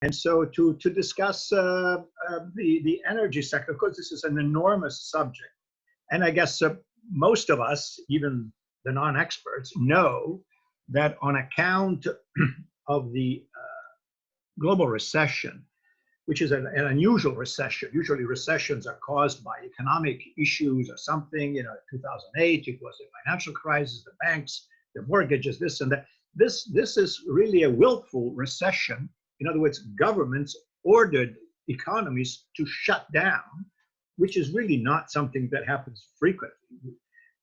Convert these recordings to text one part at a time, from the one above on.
And so to discuss the energy sector, of course, this is an enormous subject. And I guess most of us, even the non-experts, know that on account of the global recession, which is an unusual recession. Usually recessions are caused by economic issues or something. You know, 2008, it was the financial crisis, the banks, the mortgages, this and that. This is really a willful recession. In other words, governments ordered economies to shut down, which is really not something that happens frequently,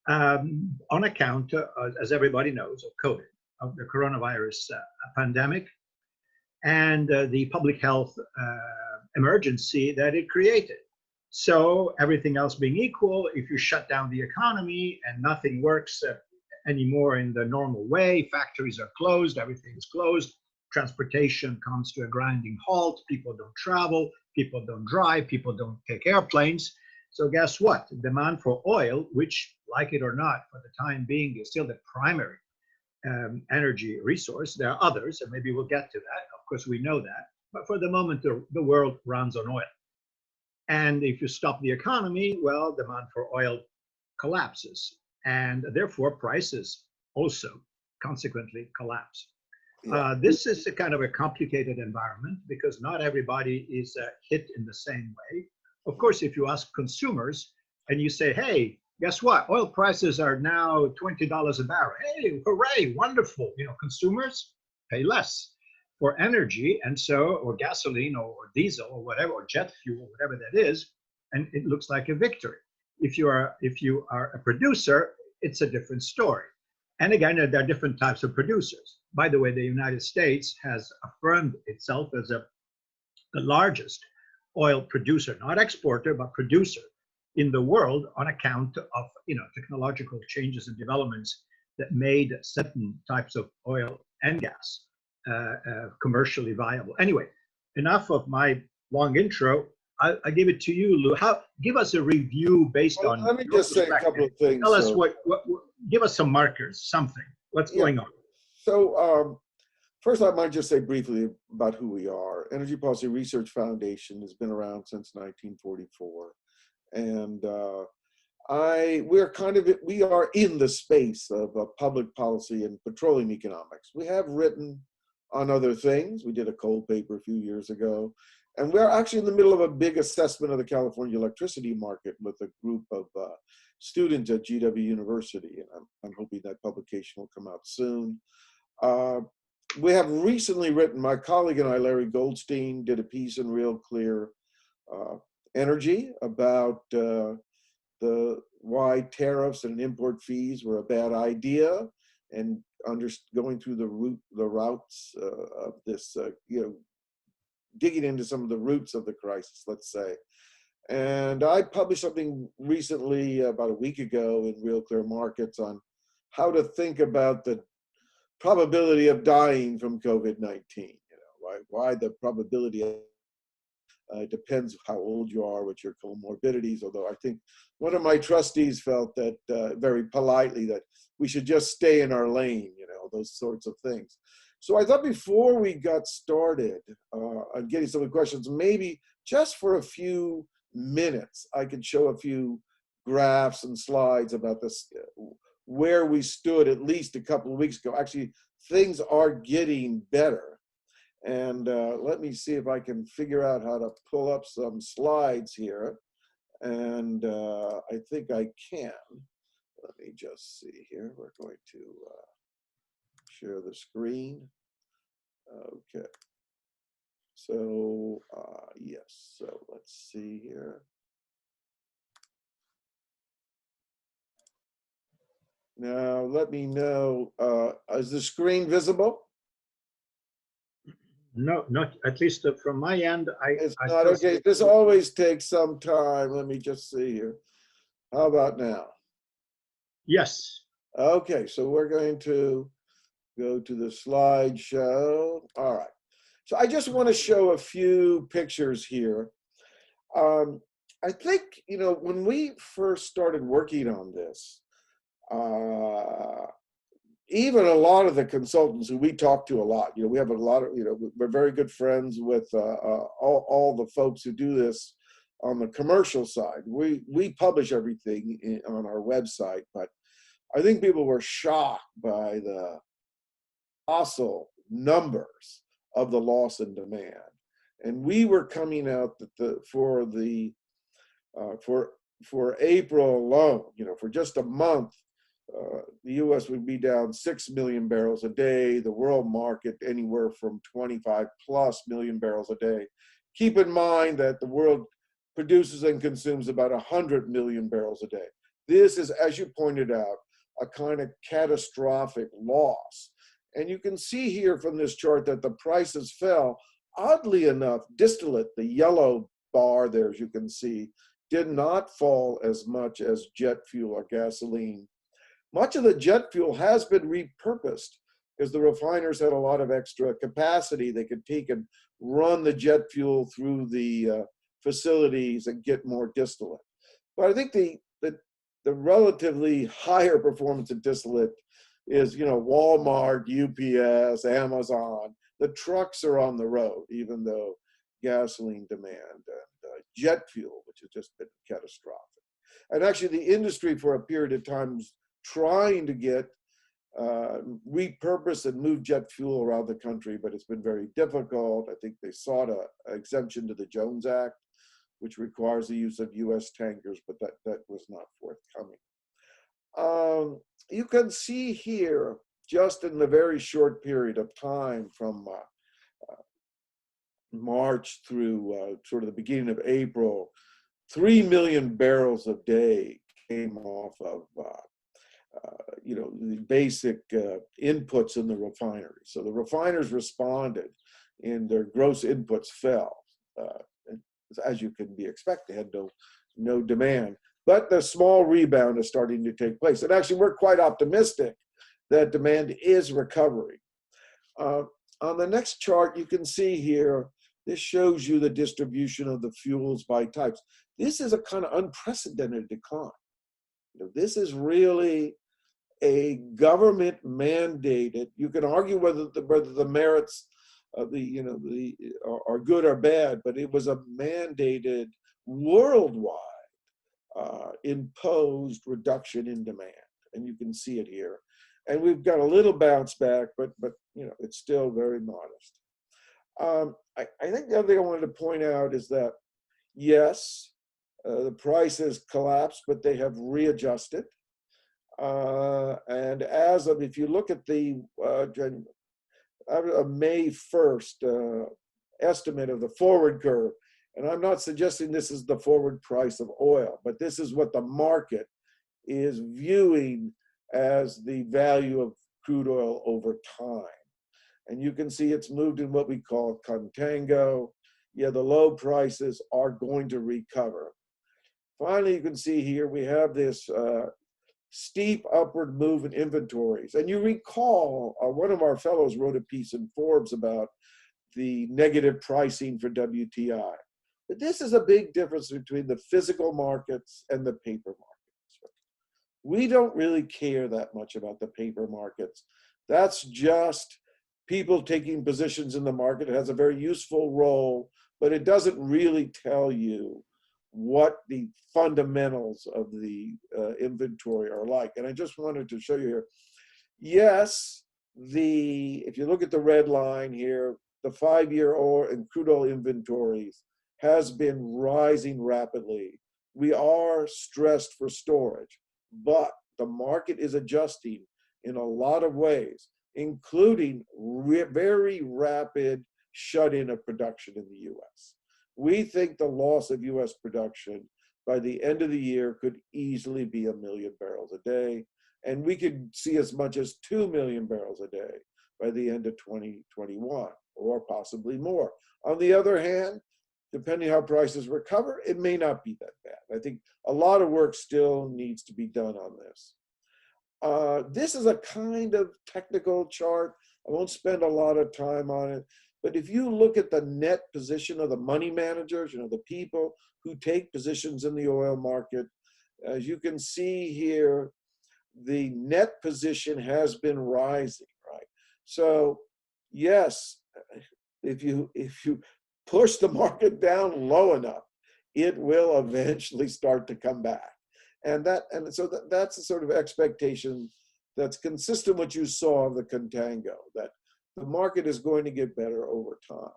on account, as everybody knows, of COVID, of the coronavirus pandemic, and the public health emergency that it created. So everything else being equal, if you shut down the economy and nothing works anymore in the normal way, factories are closed, everything is closed, transportation comes to a grinding halt, people don't travel, people don't drive, people don't take airplanes. So guess what? Demand for oil, which, like it or not, for the time being is still the primary energy resource. There are others, and maybe we'll get to that. Of course, we know that. But for the moment, the world runs on oil. And if you stop the economy, well, demand for oil collapses. And therefore, prices also consequently collapse. This is a kind of a complicated environment because not everybody is hit in the same way. Of course, if you ask consumers and you say, hey, guess what? Oil prices are now $20 a barrel. Hey, hooray, wonderful. You know, consumers pay less for energy, and so, or gasoline or diesel or whatever, or jet fuel, whatever that is, and it looks like a victory. If you are a producer, it's a different story. And again, there are different types of producers. By the way, the United States has affirmed itself as the largest oil producer, not exporter, but producer in the world on account of, you know, technological changes and developments that made certain types of oil and gas commercially viable. Anyway, enough of my long intro. I give it to you, Lou. Give us a review based on. Let me just say a couple of things. Tell us give us some markers, something. What's going on? So first, I might just say briefly about who we are. Energy Policy Research Foundation has been around since 1944, and we are in the space of public policy and petroleum economics. We have written on other things. We did a coal paper a few years ago, and we're actually in the middle of a big assessment of the California electricity market with a group of students at GW University, and I'm hoping that publication will come out soon. We have recently written, my colleague and I, Larry Goldstein, did a piece in Real Clear Energy about why tariffs and import fees were a bad idea, and going through the routes of this, digging into some of the roots of the crisis, let's say. And I published something recently, about a week ago, in Real Clear Markets on how to think about the probability of dying from COVID-19. Why the probability depends how old you are, what your comorbidities, although I think one of my trustees felt that very politely that we should just stay in our lane, those sorts of things. So I thought before we got started on getting some of the questions, maybe just for a few minutes, I could show a few graphs and slides about this, where we stood at least a couple of weeks ago. Actually, things are getting better. And let me see if I can figure out how to pull up some slides here. And I think I can. Let me just see here. We're going to share the screen. Okay. So, yes. So let's see here. Now, let me know, is the screen visible? No, not at least from my end. It's not okay. This always takes some time. Let me just see here. How about now? Yes. Okay, so we're going to go to the slideshow. All right. So I just want to show a few pictures here. I think, when we first started working on this, even a lot of the consultants who we talk to a lot, we have a lot of, we're very good friends with all the folks who do this on the commercial side. We publish everything on our website, but I think people were shocked by the colossal numbers of the loss in demand. And we were coming out that for April alone, for just a month, the U.S. would be down 6 million barrels a day, the world market anywhere from 25+ million barrels a day. Keep in mind that the world produces and consumes about 100 million barrels a day. This is, as you pointed out, a kind of catastrophic loss. And you can see here from this chart that the prices fell. Oddly enough, distillate, the yellow bar there, as you can see, did not fall as much as jet fuel or gasoline. Much of the jet fuel has been repurposed because the refiners had a lot of extra capacity. They could take and run the jet fuel through the facilities and get more distillate. But I think the relatively higher performance of distillate is, Walmart, UPS, Amazon. The trucks are on the road, even though gasoline demand and jet fuel, which has just been catastrophic. And actually, the industry for a period of time was trying to get repurposed and move jet fuel around the country, but it's been very difficult. I think they sought an exemption to the Jones Act, which requires the use of U.S. tankers, but that was not forthcoming. You can see here, just in the very short period of time from March through sort of the beginning of April, 3 million barrels a day came off of the basic inputs in the refinery. So the refiners responded and their gross inputs fell. As you can be expected, they had no demand. But the small rebound is starting to take place. And actually, we're quite optimistic that demand is recovering. On the next chart, you can see here, this shows you the distribution of the fuels by types. This is a kind of unprecedented decline. This is really a government mandated. You can argue whether the merits of are good or bad, but it was a mandated worldwide imposed reduction in demand, and you can see it here. And we've got a little bounce back, but it's still very modest. I think the other thing I wanted to point out is that yes, the prices collapsed, but they have readjusted. And if you look at the May 1st estimate of the forward curve, and I'm not suggesting this is the forward price of oil, but this is what the market is viewing as the value of crude oil over time. And you can see it's moved in what we call contango. Yeah, the low prices are going to recover. Finally, you can see here we have this steep upward move in inventories. And you recall, one of our fellows wrote a piece in Forbes about the negative pricing for WTI. But this is a big difference between the physical markets and the paper markets. We don't really care that much about the paper markets. That's just people taking positions in the market. It has a very useful role, but it doesn't really tell you what the fundamentals of the inventory are like. And I just wanted to show you here. Yes, if you look at the red line here, the 5-year oil and crude oil inventories has been rising rapidly. We are stressed for storage, but the market is adjusting in a lot of ways, including very rapid shut-in of production in the US. We think the loss of US production by the end of the year could easily be 1 million barrels a day, and we could see as much as 2 million barrels a day by the end of 2021, or possibly more. On the other hand, depending how prices recover, it may not be that bad. I think a lot of work still needs to be done on this. This is a kind of technical chart. I won't spend a lot of time on it, but if you look at the net position of the money managers, the people who take positions in the oil market, as you can see here, the net position has been rising, right? So yes, if you push the market down low enough, it will eventually start to come back. And so that's the sort of expectation that's consistent with what you saw of the contango, that the market is going to get better over time.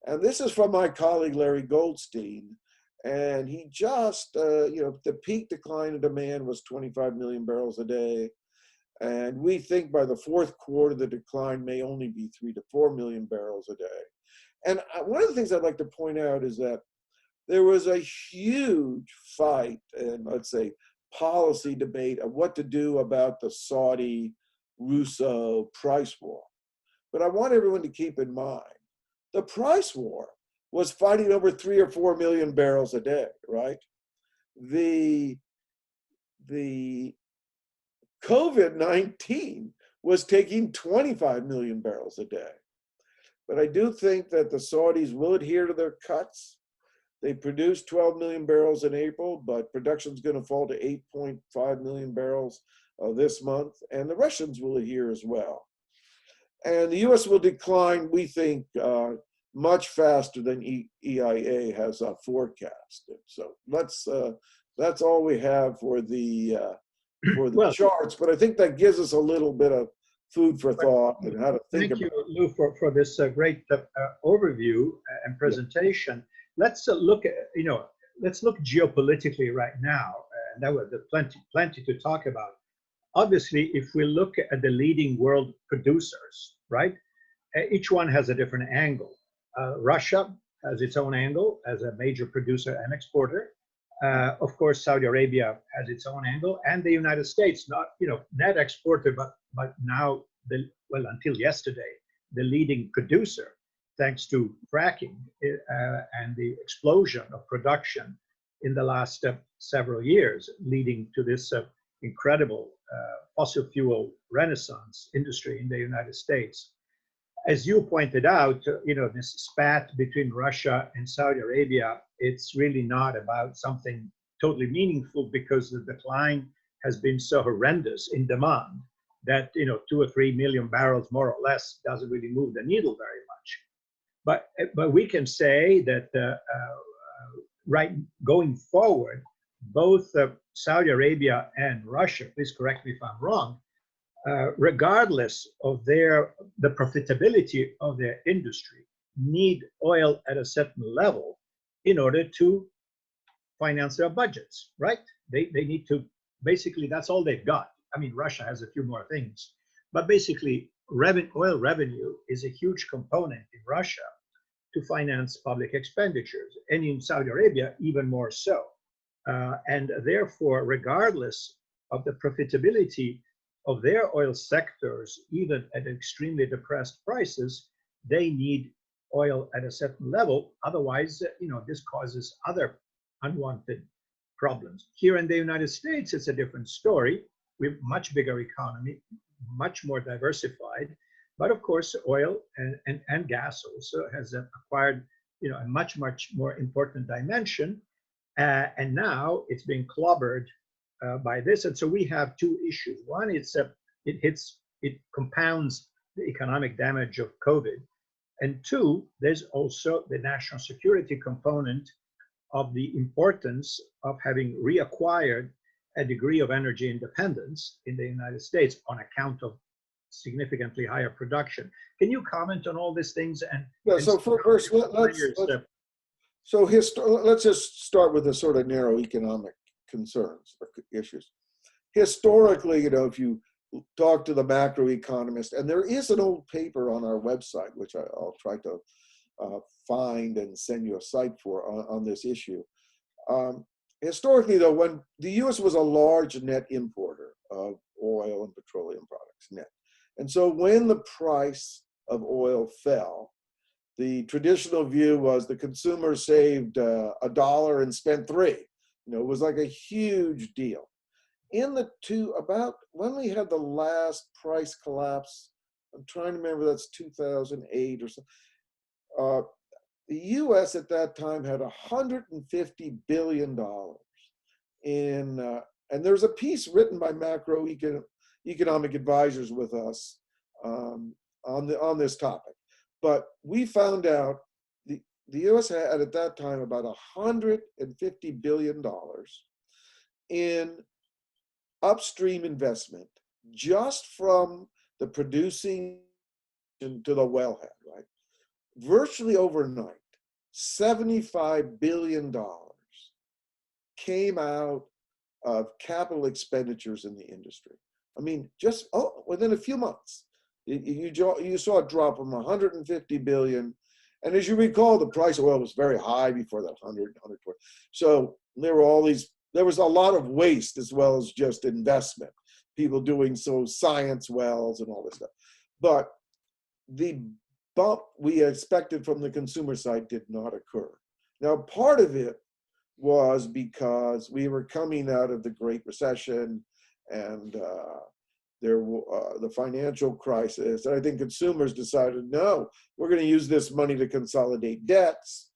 And this is from my colleague Larry Goldstein, and he just, the peak decline in demand was 25 million barrels a day. And we think by the fourth quarter, the decline may only be 3 to 4 million barrels a day. And one of the things I'd like to point out is that there was a huge fight and, let's say, policy debate of what to do about the Saudi-Russo price war. But I want everyone to keep in mind, the price war was fighting over 3 or 4 million barrels a day, right? The COVID-19 was taking 25 million barrels a day. But I do think that the Saudis will adhere to their cuts. They produced 12 million barrels in April, but production is going to fall to 8.5 million barrels this month, and the Russians will adhere as well. And the U.S. will decline, we think, much faster than EIA has forecasted. So that's all we have for the charts. But I think that gives us a little bit of food for thought and how to think about it. Thank you, Lou, for this great overview and presentation. Let's look at, let's look geopolitically right now. And that was plenty to talk about. Obviously, if we look at the leading world producers, right, each one has a different angle. Russia has its own angle as a major producer and exporter. Of course, Saudi Arabia has its own angle, and the United States, not net exporter, but now until yesterday, the leading producer, thanks to fracking and the explosion of production in the last several years, leading to this incredible fossil fuel renaissance industry in the United States. As you pointed out, this spat between Russia and Saudi Arabia, it's really not about something totally meaningful, because the decline has been so horrendous in demand that 2 or 3 million barrels more or less doesn't really move the needle very much. But we can say that right going forward, both Saudi Arabia and Russia, please correct me if I'm wrong, regardless of the profitability of their industry, need oil at a certain level in order to finance their budgets, right? They need to, basically, that's all they've got. I mean, Russia has a few more things, but basically, oil revenue is a huge component in Russia to finance public expenditures, and in Saudi Arabia, even more so. And therefore, regardless of the profitability of their oil sectors, even at extremely depressed prices, they need oil at a certain level. Otherwise, this causes other unwanted problems. Here in the United States, it's a different story. We have a much bigger economy, much more diversified. But of course, oil and gas also has acquired a much more important dimension. And now it's being clobbered by this. And so we have two issues. One, it compounds the economic damage of COVID. And two, there's also the national security component of the importance of having reacquired a degree of energy independence in the United States on account of significantly higher production. Can you comment on all these things? So first, let's just start with the sort of narrow economic concerns or issues. Historically, if you talk to the macroeconomist, and there is an old paper on our website, which I'll try to find and send you a site for on this issue. Historically, though, when the U.S. was a large net importer of oil and petroleum products, net. And so when the price of oil fell, the traditional view was the consumer saved $1 and spent $3. It was like a huge deal. About when we had the last price collapse, I'm trying to remember, that's 2008 or so. The U.S. at that time had $150 billion in and there's a piece written by macroeconomic advisors with us on this topic. But we found out the U.S. had at that time about $150 billion in upstream investment just from the producing to the wellhead, right? Virtually overnight, $75 billion came out of capital expenditures in the industry. I mean, just within a few months, you saw it drop from 150 billion. And as you recall, the price of oil was very high before that, 100, 120. So there was a lot of waste as well as just investment. People doing science wells and all this stuff. But the bump we expected from the consumer side did not occur. Now, part of it was because we were coming out of the Great Recession and the financial crisis. And I think consumers decided, no, we're going to use this money to consolidate debts.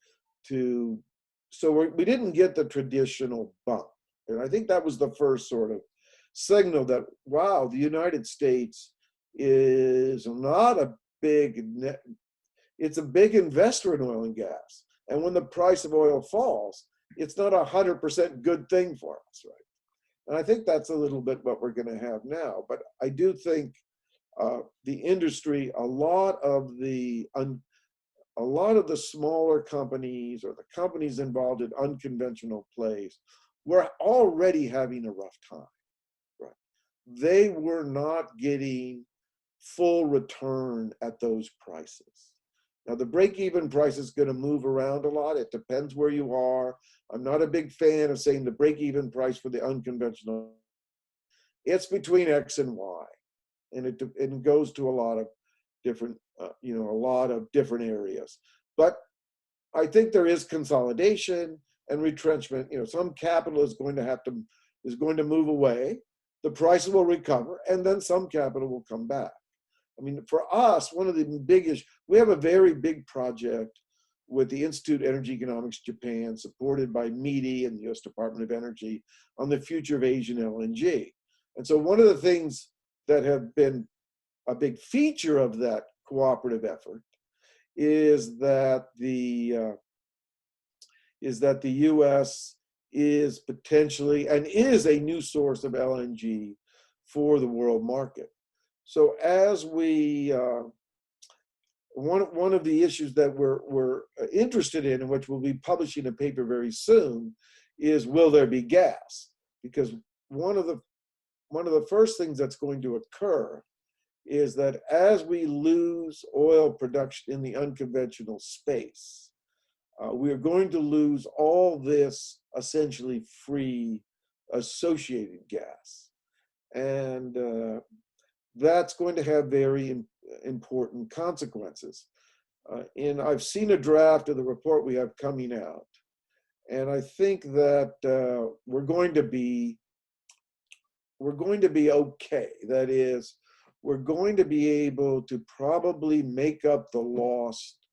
So we didn't get the traditional bump. And I think that was the first sort of signal that, wow, the United States is not a it's a big investor in oil and gas. And when the price of oil falls, it's not 100% good thing for us, right? And I think that's a little bit what we're going to have now. But I do think the industry, a lot of the smaller companies or the companies involved in unconventional plays were already having a rough time, right? They were not getting full return at those prices. Now, the break-even price is going to move around a lot. It depends where you are. I'm not a big fan of saying the break-even price for the unconventional. It's between X and Y, and it goes to a lot of different, areas. But I think there is consolidation and retrenchment. Some capital is going to move away. The price will recover, and then some capital will come back. I mean, for us, one of the biggest, we have a very big project with the Institute of Energy Economics Japan, supported by METI and the US Department of Energy, on the future of Asian LNG. And so one of the things that have been a big feature of that cooperative effort is that the US is potentially and is a new source of LNG for the world market. So as one of the issues that we're interested in, and which we'll be publishing a paper very soon, is will there be gas? Because one of the first things that's going to occur is that as we lose oil production in the unconventional space, we are going to lose all this essentially free associated gas. And that's going to have very important consequences. And I've seen a draft of the report we have coming out. And I think that we're going to be okay. That is, we're going to be able to probably make up the lost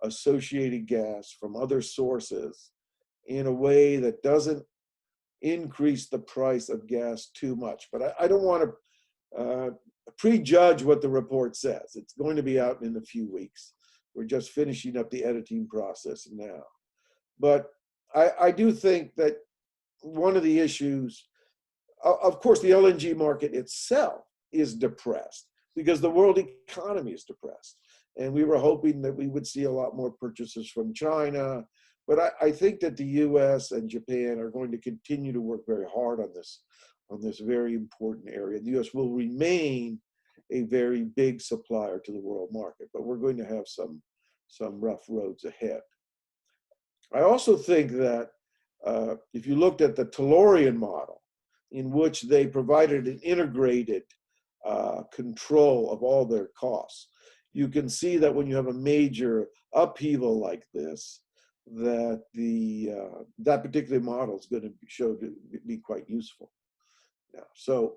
associated gas from other sources in a way that doesn't increase the price of gas too much. But I don't want to prejudge what the report says. It's going to be out in a few weeks. We're just finishing up the editing process now. But I do think that one of the issues, of course, the LNG market itself is depressed because the world economy is depressed. And we were hoping that we would see a lot more purchases from China. But I think that the US and Japan are going to continue to work very hard on this very important area. The US will remain a very big supplier to the world market, but we're going to have some rough roads ahead. I also think that if you looked at the Tellurian model, in which they provided an integrated control of all their costs, you can see that when you have a major upheaval like this, that that particular model is going to show to be quite useful. Yeah. So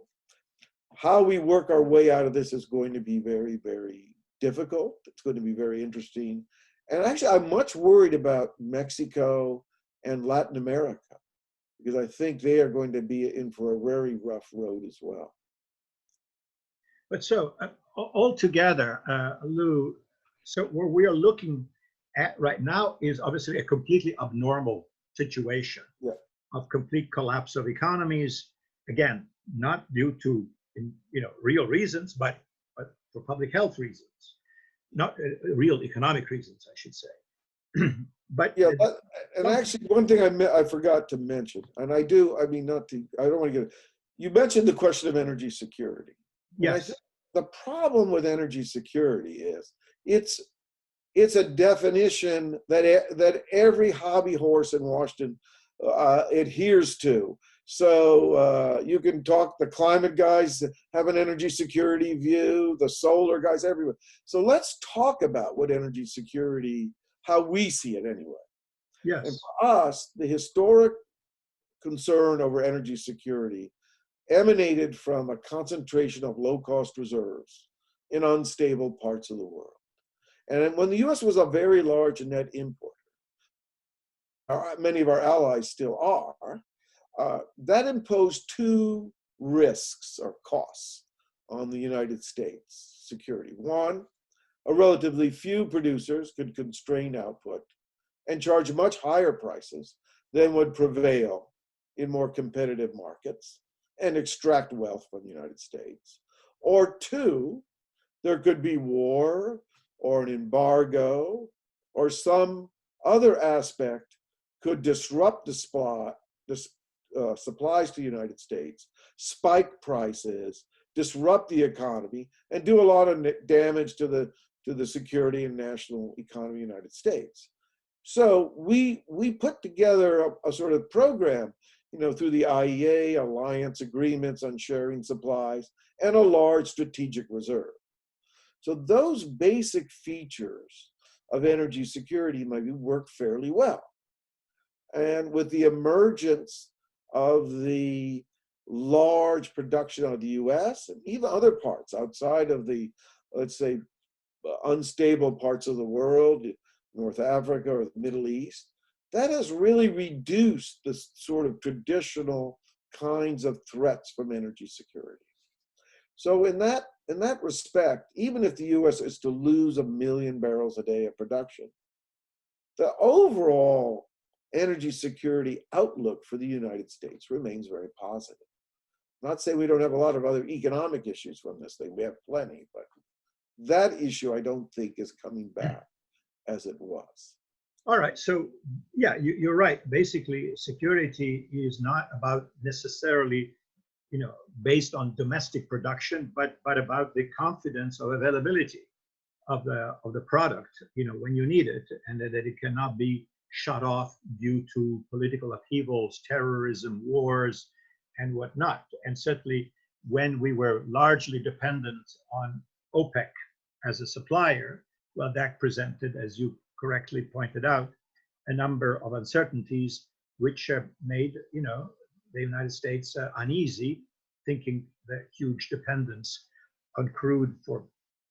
how we work our way out of this is going to be very, very difficult. It's going to be very interesting. And actually, I'm much worried about Mexico and Latin America, because I think they are going to be in for a very rough road as well. But so altogether, Lou, so what we are looking at right now is obviously a completely abnormal situation Yeah. of complete collapse of economies. Again, not due to real reasons, but for public health reasons, not real economic reasons, I should say. But yeah, and actually, one thing I forgot to mention, and I don't want to get. You mentioned the question of energy security. And I yes, think the problem with energy security is it's a definition that every hobby horse in Washington adheres to. So you can talk, the climate guys have an energy security view, the solar guys, everyone. So let's talk about what energy security, how we see it anyway. yes, And for us, the historic concern over energy security emanated from a concentration of low-cost reserves in unstable parts of the world. And when the US was a very large net importer, many of our allies still are, that imposed two risks or costs on the United States security. One, a relatively few producers could constrain output and charge much higher prices than would prevail in more competitive markets and extract wealth from the United States. Or two, there could be war or an embargo or some other aspect could disrupt the supplies to the United States, spike prices, disrupt the economy, and do a lot of damage to the security and national economy of the United States. So we put together a sort of program, through the IEA, alliance agreements on sharing supplies, and a large strategic reserve. So those basic features of energy security maybe work fairly well. And with the emergence of the large production of the US and even other parts outside of the, let's say, unstable parts of the world, North Africa or the Middle East, that has really reduced the sort of traditional kinds of threats from energy security. So in that respect, even if the US is to lose 1 million barrels a day of production, the overall energy security outlook for the United States remains very positive. Not saying we don't have a lot of other economic issues from this thing, we have plenty, but that issue I don't think is coming back as it was. All right. So, yeah, you're right. Basically, security is not about necessarily, based on domestic production, but about the confidence of availability of the product, when you need it, and that it cannot be shut off due to political upheavals, terrorism, wars, and whatnot. And certainly, when we were largely dependent on OPEC as a supplier, well, that presented, as you correctly pointed out, a number of uncertainties which made the United States uneasy, thinking the huge dependence on crude for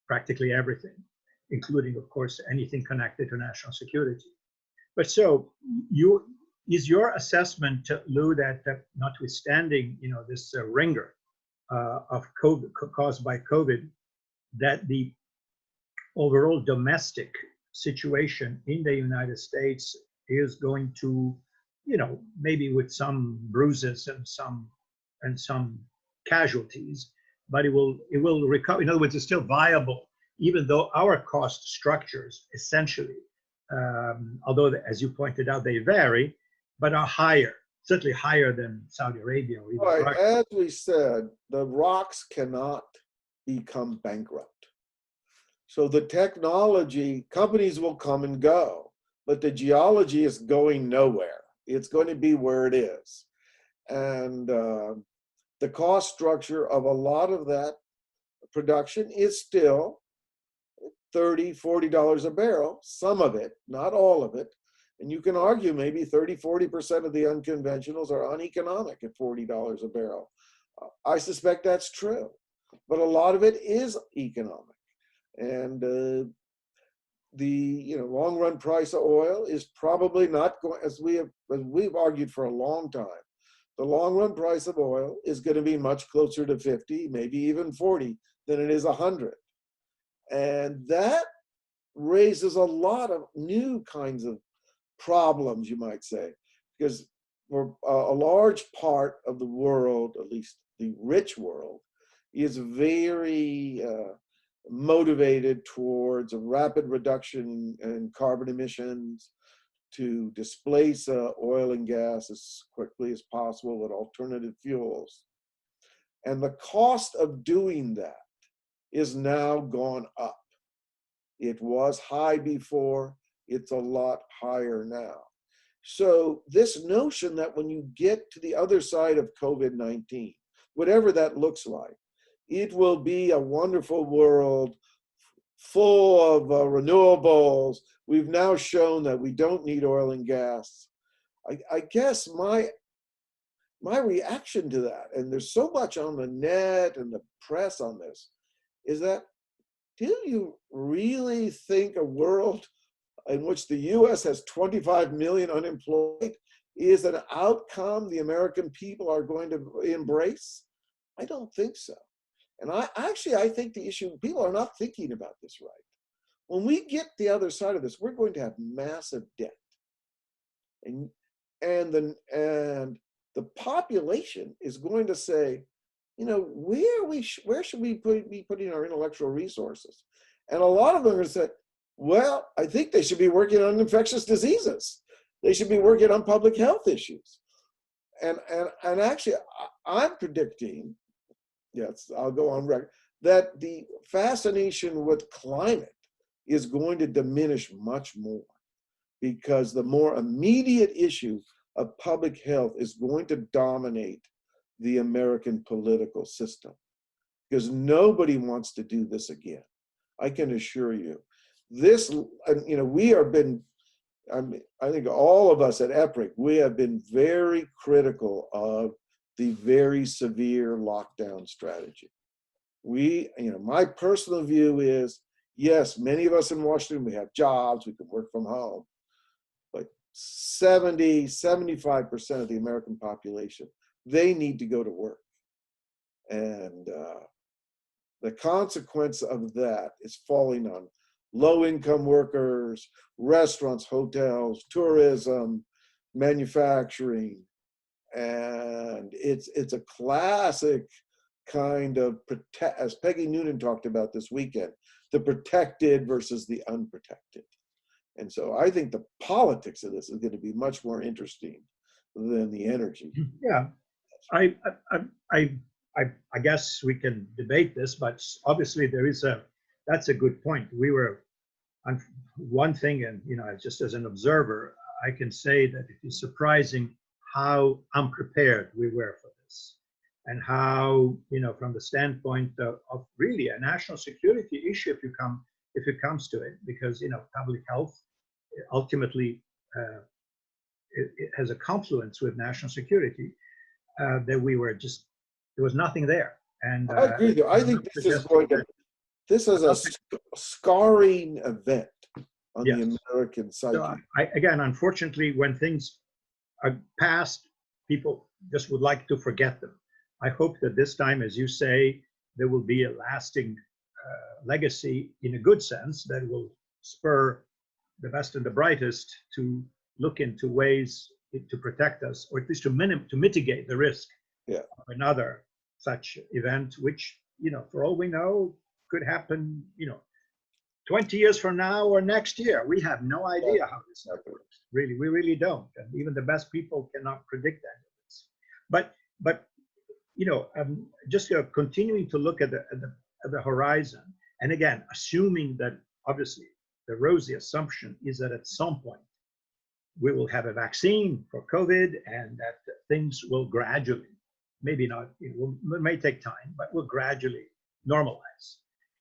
practically everything, including, of course, anything connected to national security. But so is your assessment, Lou, that notwithstanding this ringer of COVID caused by COVID, that the overall domestic situation in the United States is going to, maybe with some bruises and some casualties, but it will recover. In other words, it's still viable, even though our cost structures essentially, although as you pointed out they vary, but are higher, certainly higher than Saudi Arabia or even Right. Russia. As we said, the rocks cannot become bankrupt. So the technology, companies will come and go, but the geology is going nowhere. It's going to be where it is. And the cost structure of a lot of that production is still $30, $40 a barrel, some of it, not all of it. And you can argue maybe 30, 40% of the unconventionals are uneconomic at $40 a barrel. I suspect that's true, but a lot of it is economic. And the long run price of oil is probably not going, as we've argued for a long time, the long run price of oil is going to be much closer to 50, maybe even 40 than it is 100. And that raises a lot of new kinds of problems, you might say, because for a large part of the world, at least the rich world, is very motivated towards a rapid reduction in carbon emissions, to displace oil and gas as quickly as possible with alternative fuels. And the cost of doing that is now gone up. It was high before, it's a lot higher now. So this notion that when you get to the other side of COVID-19, whatever that looks like, it will be a wonderful world full of renewables. We've now shown that we don't need oil and gas. I guess my reaction to that, and there's so much on the net and the press on this, is that, do you really think a world in which the US has 25 million unemployed is an outcome the American people are going to embrace? I don't think so. And I think the issue, people are not thinking about this right. When we get the other side of this, we're going to have massive debt. And the population is going to say, you know, where should we be putting our intellectual resources? And a lot of them are going to say, well, I think they should be working on infectious diseases. They should be working on public health issues. And actually, I'm predicting, yes, I'll go on record, that the fascination with climate is going to diminish much more, because the more immediate issue of public health is going to dominate the American political system, because nobody wants to do this again. I can assure you. This, you know, we have been, I think all of us at EPRINC, we have been very critical of the very severe lockdown strategy. You know, my personal view is, yes, many of us in Washington, we have jobs, we can work from home, but 75% of the American population, they need to go to work. And the consequence of that is falling on low-income workers, restaurants, hotels, tourism, manufacturing. And it's a classic kind of, as Peggy Noonan talked about this weekend, the protected versus the unprotected. And so I think the politics of this is going to be much more interesting than the energy. Yeah, I guess we can debate this, but obviously that's a good point. We were on one thing, and you know, just as an observer, I can say that it is surprising how unprepared we were for this, and how, you know, from the standpoint of really a national security issue, if it comes to it, because, you know, public health ultimately it has a confluence with national security, that we were just, there was nothing there. And I agree with you. I think this is a scarring event on the American psyche. So again, unfortunately, when things are past, people just would like to forget them. I hope that this time, as you say, there will be a lasting legacy in a good sense that will spur the best and the brightest to look into ways to protect us, or at least to mitigate the risk of another such event, which, you know, for all we know, could happen, you know, 20 years from now or next year. We have no idea how this works. Really, we really don't. And even the best people cannot predict that. But you know, just continuing to look at the horizon, and again, assuming that obviously the rosy assumption is that at some point we will have a vaccine for COVID, and that things will gradually, maybe not, it may take time, but will gradually normalize.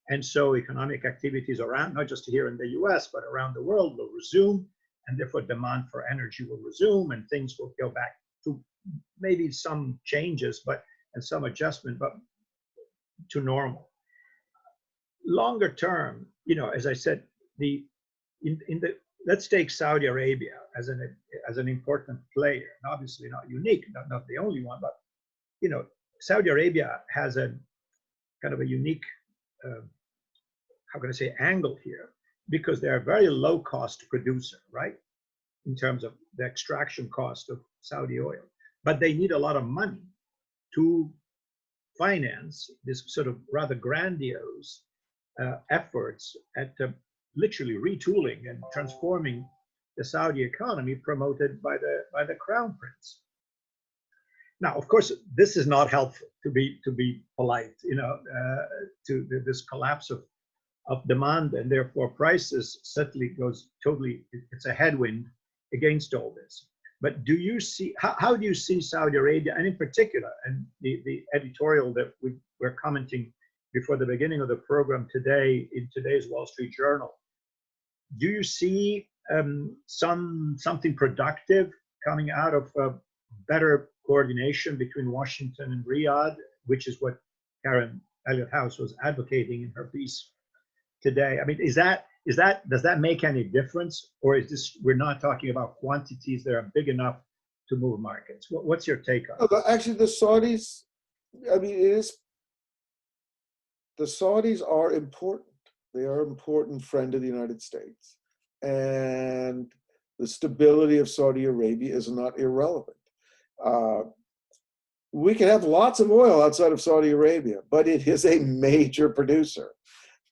And so economic activities around, not just here in the US, but around the world, will resume, and therefore demand for energy will resume, and things will go back to maybe some changes, and some adjustment, but to normal. Longer term, you know, as I said, in the let's take Saudi Arabia as an important player, and obviously not unique, not the only one, but Saudi Arabia has a kind of a unique, how can I say, angle here, because they're a very low cost producer, right, in terms of the extraction cost of Saudi oil, but they need a lot of money to finance this sort of rather grandiose efforts at literally retooling and transforming the Saudi economy promoted by the crown prince. Now, of course, this is not helpful, to be polite, to this collapse of demand, and therefore prices certainly goes totally, it's a headwind against all this. But do you see, how do you see Saudi Arabia, and in particular, and the editorial that we're commenting before the beginning of the program today in today's Wall Street Journal, do you see something productive coming out of better coordination between Washington and Riyadh, which is what Karen Elliott House was advocating in her piece today? I mean, does that make any difference, or is this, we're not talking about quantities that are big enough to move markets? What's your take on it? Actually, the Saudis, I mean, the Saudis are important. They are an important friend of the United States, and the stability of Saudi Arabia is not irrelevant. We can have lots of oil outside of Saudi Arabia, but it is a major producer.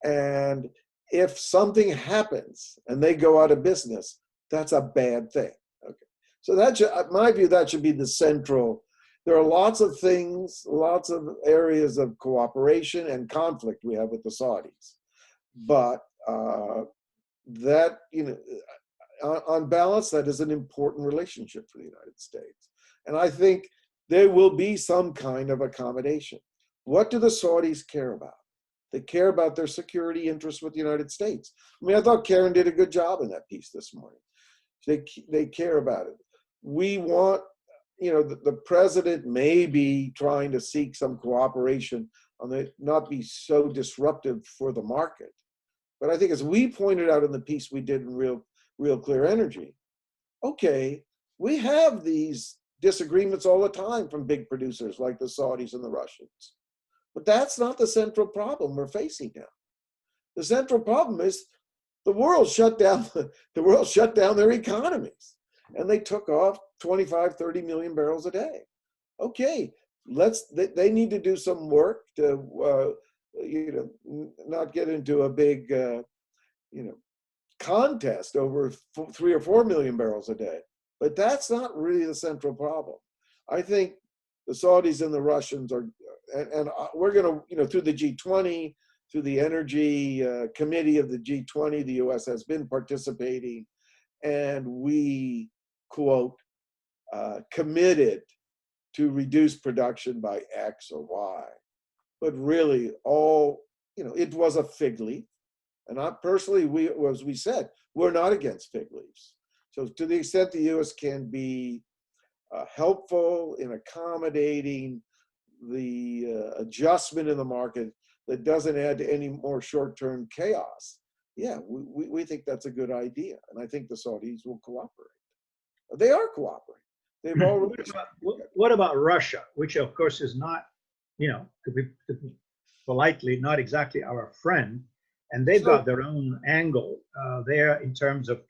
And if something happens and they go out of business, that's a bad thing. Okay. So that should, in my view, that should be the central. There are lots of things, lots of areas of cooperation and conflict we have with the Saudis. But that, on balance, that is an important relationship for the United States. And I think there will be some kind of accommodation. What do the Saudis care about? They care about their security interests with the United States. I mean, I thought Karen did a good job in that piece this morning. They care about it. We want, the president may be trying to seek some cooperation on it, not be so disruptive for the market. But I think, as we pointed out in the piece we did in Real Clear Energy, okay, we have these disagreements all the time from big producers like the Saudis and the Russians. But that's not the central problem we're facing now. The central problem is the world shut down their economies, and they took off 25, 30 million barrels a day. Okay, they need to do some work to not get into a big contest over 3 or 4 million barrels a day. But that's not really the central problem. I think the Saudis and the Russians are, and we're going to, through the G20, through the energy committee of the G20, the U.S. has been participating, and we, quote, committed to reduce production by X or Y. But really, it was a fig leaf. And I personally, as we said, we're not against fig leaves. So to the extent the U.S. can be helpful in accommodating the adjustment in the market that doesn't add to any more short-term chaos, yeah, we think that's a good idea. And I think the Saudis will cooperate. They are cooperating. They've already. What about Russia, which of course is not, to be politely, not exactly our friend, and they've got their own angle there in terms of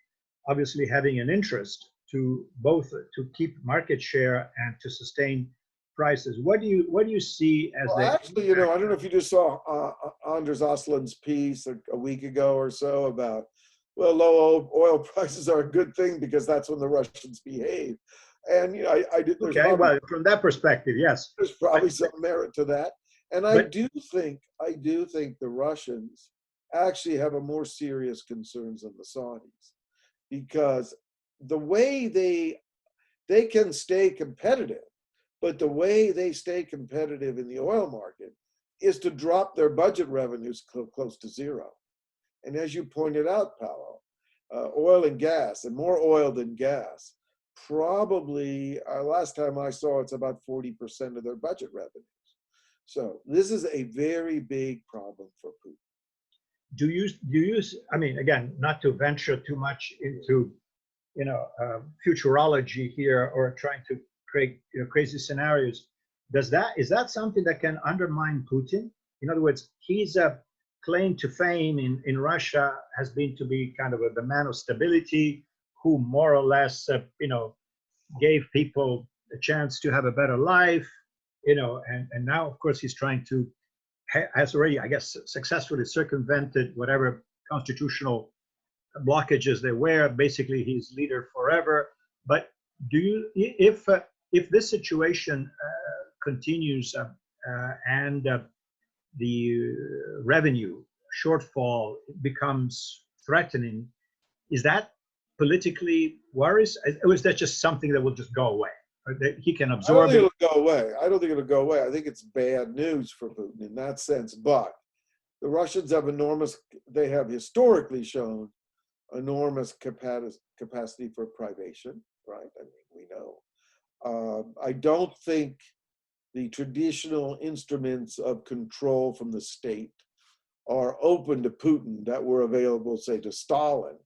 obviously having an interest to both to keep market share and to sustain prices. What do you see as actually, I don't know if you just saw Anders Ostlund's piece a week ago or so about, well, low oil prices are a good thing because that's when the Russians behave. And I did. Okay, well, from that perspective, yes, there's probably some merit to that. And I do think the Russians actually have a more serious concerns than the Saudis, because the way they can stay competitive, but the way they stay competitive in the oil market is to drop their budget revenues close to zero. And as you pointed out, Paolo, oil and gas, and more oil than gas, probably, last time I saw, it's about 40% of their budget revenues. So this is a very big problem for Putin. I mean, again, not to venture too much into, futurology here or trying to create crazy scenarios. Is that something that can undermine Putin? In other words, his claim to fame in Russia has been to be kind of the man of stability, who more or less, gave people a chance to have a better life, and now, of course, he's trying to, has already, I guess, successfully circumvented whatever constitutional blockages there were. Basically, he's leader forever. But if this situation continues and the revenue shortfall becomes threatening, is that politically worries? Or is that just something that will just go away? Or that he can I absorb don't think it? it'll go away. I don't think it'll go away. I think it's bad news for Putin in that sense. But the Russians have they have historically shown enormous capacity for privation, right? I mean, we know. I don't think the traditional instruments of control from the state are open to Putin that were available, say, to Stalin.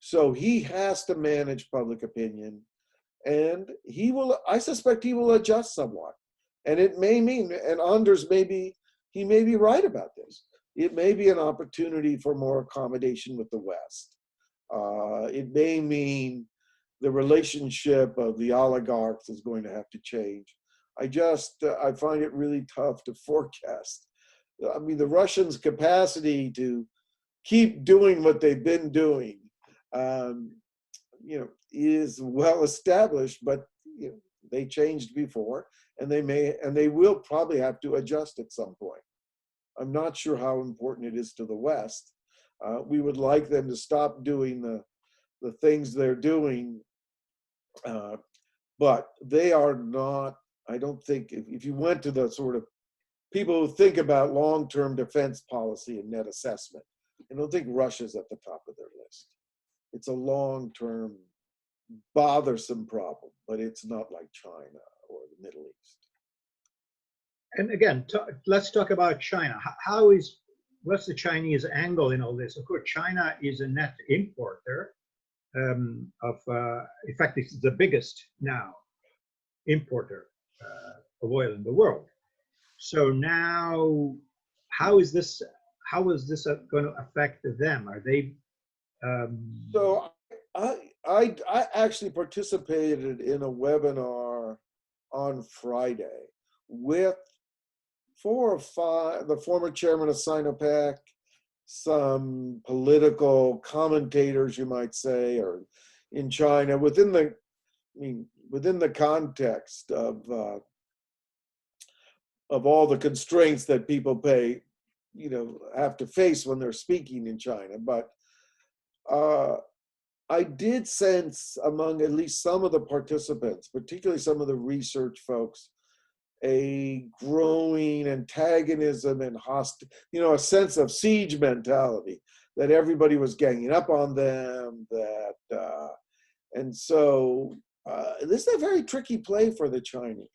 So he has to manage public opinion, and I suspect he will adjust somewhat. And it may mean, and Anders he may be right about this. It may be an opportunity for more accommodation with the West. It may mean the relationship of the oligarchs is going to have to change. I find it really tough to forecast. I mean, the Russians' capacity to keep doing what they've been doing, is well established, but they changed before, and they will probably have to adjust at some point. I'm not sure how important it is to the West. We would like them to stop doing the things they're doing, but they are not. I don't think if you went to the sort of people who think about long-term defense policy and net assessment, I don't think Russia's at the top of their list. It's a long-term, bothersome problem, but it's not like China or the Middle East. And again, let's talk about China. What's the Chinese angle in all this? Of course, China is a net importer in fact, it's the biggest now importer of oil in the world. So now, how is this going to affect them? Are they? So I actually participated in a webinar on Friday with 4 or 5, the former chairman of Sinopec, some political commentators, you might say, or in China, within the context of all the constraints that people have to face when they're speaking in China. But I did sense among at least some of the participants, particularly some of the research folks, a growing antagonism and a sense of siege mentality, that everybody was ganging up on them, and so this is a very tricky play for the Chinese.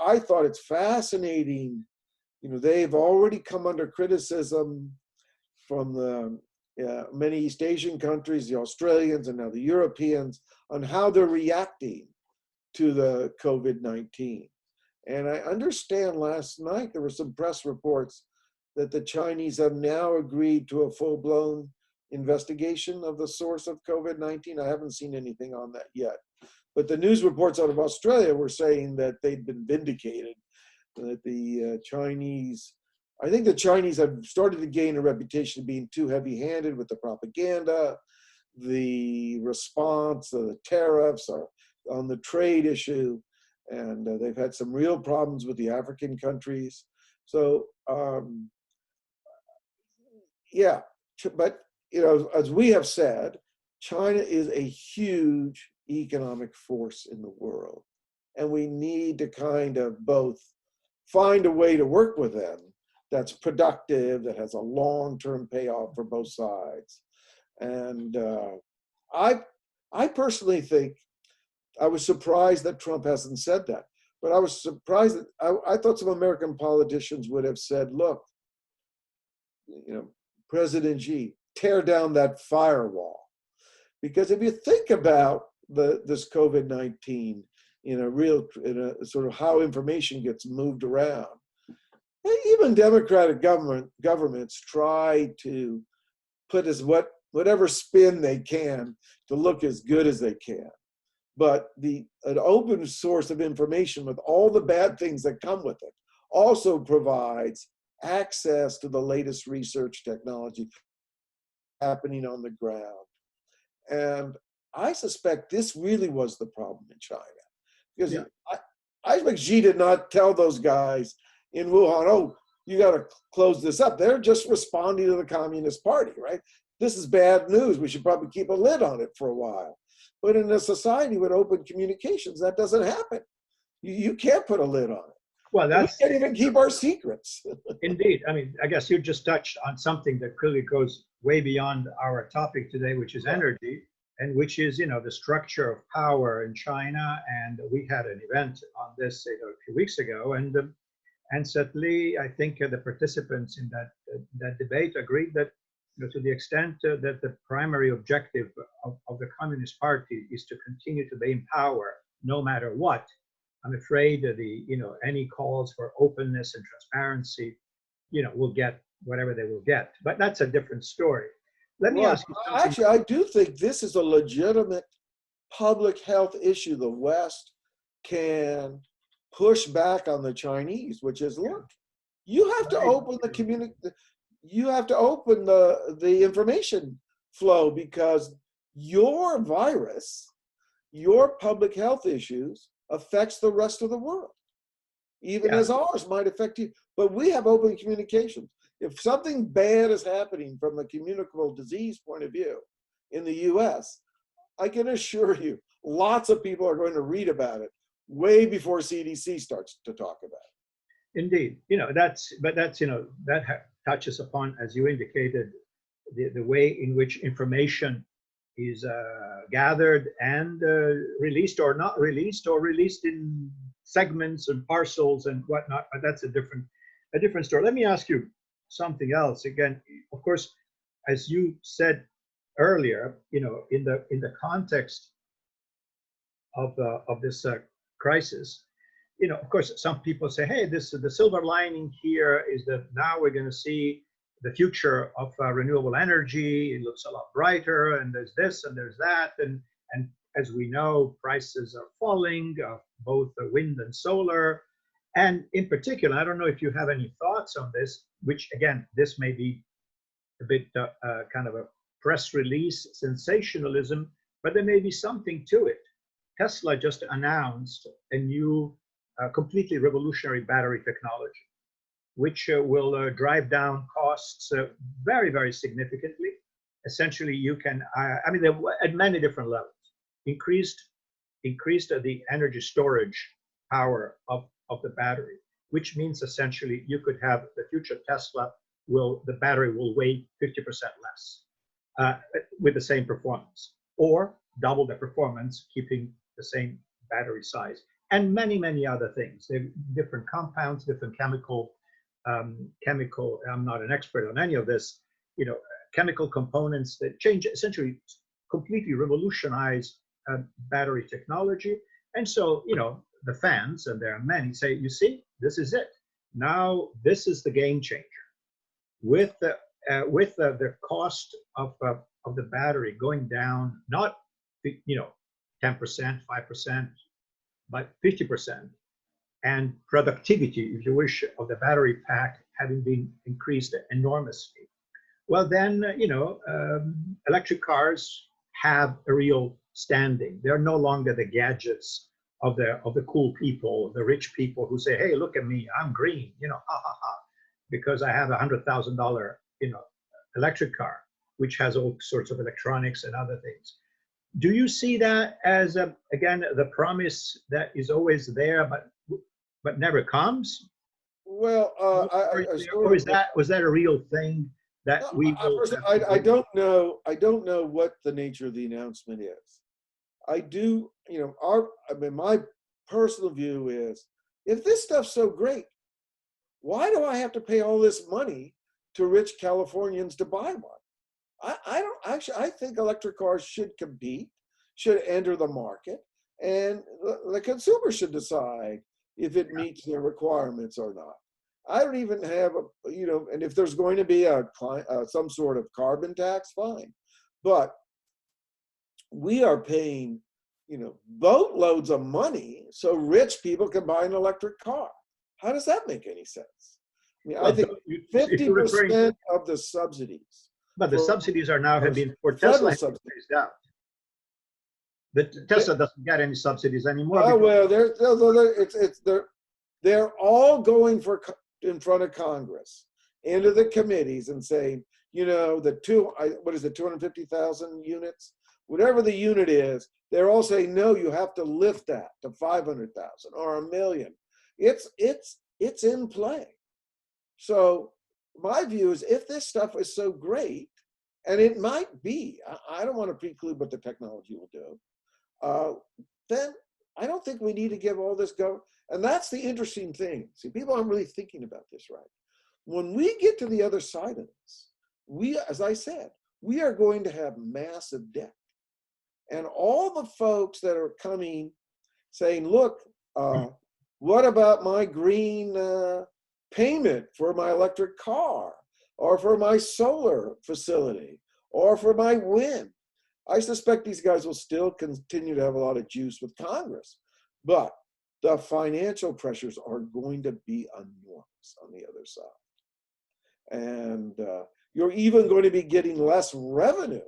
I thought it's fascinating. They've already come under criticism from the many East Asian countries, the Australians, and now the Europeans, on how they're reacting to the COVID-19. And I understand last night there were some press reports that the Chinese have now agreed to a full-blown investigation of the source of COVID-19. I haven't seen anything on that yet. But the news reports out of Australia were saying that they'd been vindicated, that the Chinese, I think the Chinese have started to gain a reputation of being too heavy-handed with the propaganda, the response, the tariffs, or on the trade issue, and they've had some real problems with the African countries. So, yeah, but as we have said, China is a huge economic force in the world, and we need to kind of both find a way to work with them that's productive, that has a long-term payoff for both sides. And I personally think, I was surprised that Trump hasn't said that, but I was surprised that I thought some American politicians would have said, look, President Xi, tear down that firewall. Because if you think about this COVID-19 in a sort of how information gets moved around, even democratic governments try to put whatever spin they can to look as good as they can. But an open source of information with all the bad things that come with it also provides access to the latest research technology happening on the ground. And I suspect this really was the problem in China. Because Yeah. I expect Xi did not tell those guys in Wuhan, oh, you got to close this up. They're just responding to the Communist Party, right? This is bad news. We should probably keep a lid on it for a while. But in a society with open communications, that doesn't happen. You can't put a lid on it. Well, We that's can't even keep our secrets. indeed. I mean, I guess you just touched on something that clearly goes way beyond our topic today, which is energy, and which is, the structure of power in China. And we had an event on this a few weeks ago, and certainly, I think the participants in that debate agreed that, to the extent that the primary objective of the Communist Party is to continue to be in power, no matter what, I'm afraid that any calls for openness and transparency, will get whatever they will get. But that's a different story. Let me ask you something. Actually, I do think this is a legitimate public health issue the West can push back on the Chinese, which is, look, you have to open the community, you have to open the information flow, because your virus, your public health issues affects the rest of the world, even as ours might affect you. But we have open communications. If something bad is happening from a communicable disease point of view in the US, I can assure you, lots of people are going to read about it way before CDC starts to talk about it. Indeed, that touches upon, as you indicated, the way in which information is gathered and released or not released, or released in segments and parcels and whatnot. But that's a different story. Let me ask you something else. Again, of course, as you said earlier, in the context of this crisis, of course, some people say, hey, the silver lining here is that now we're going to see the future of renewable energy. It looks a lot brighter, and there's this and there's that, and as we know, prices are falling of both the wind and solar. And in particular, I don't know if you have any thoughts on this, which again, this may be a bit kind of a press release sensationalism, but there may be something to it. Tesla just announced a new completely revolutionary battery technology, which will drive down costs very, very significantly. Essentially, you can, they're at many different levels, increased the energy storage power of the battery, which means essentially you could have the future Tesla the battery will weigh 50% less with the same performance, or double the performance, keeping the same battery size, and many, many other things. They have different compounds, different chemical, I'm not an expert on any of this, chemical components that change, essentially completely revolutionize battery technology. And so, the fans, and there are many, say, you see, this is it. Now, this is the game changer. With the cost of the battery going down, not 10%, 5%, but 50%, and productivity, if you wish, of the battery pack having been increased enormously. Well, then, electric cars have a real standing. They're no longer the gadgets of the cool people, the rich people who say, hey, look at me, I'm green, ha ha ha, because I have $100,000, electric car, which has all sorts of electronics and other things. Do you see that as, again, the promise that is always there, but never comes? Well, was that a real thing that we will? I don't know. I don't know what the nature of the announcement is. I do, my personal view is, if this stuff's so great, why do I have to pay all this money to rich Californians to buy one. I don't actually, I think electric cars should compete, should enter the market, and the consumer should decide if it meets their requirements or not. I don't even have a, you know, and if there's going to be some sort of carbon tax, fine. But we are paying, you know, boatloads of money so rich people can buy an electric car. How does that make any sense? I mean, I think 50% of the subsidies. But the subsidies are now have been for federal Tesla subsidies. out. But Tesla doesn't get any subsidies anymore. Oh well, they're all going in front of Congress, into the committees, and saying, you know, the 250,000 units, whatever the unit is, they're all saying no. You have to lift that to 500,000 or 1 million. It's in play. So my view is, if this stuff is so great, and it might be, I don't want to preclude what the technology will do, then I don't think we need to give all this go. And that's the interesting thing. See, people aren't really thinking about this right. When we get to the other side of this, as I said, we are going to have massive debt. And all the folks that are coming saying, look, what about my green payment for my electric car, or for my solar facility, or for my wind? I suspect these guys will still continue to have a lot of juice with Congress, but the financial pressures are going to be enormous on the other side. And you're even going to be getting less revenue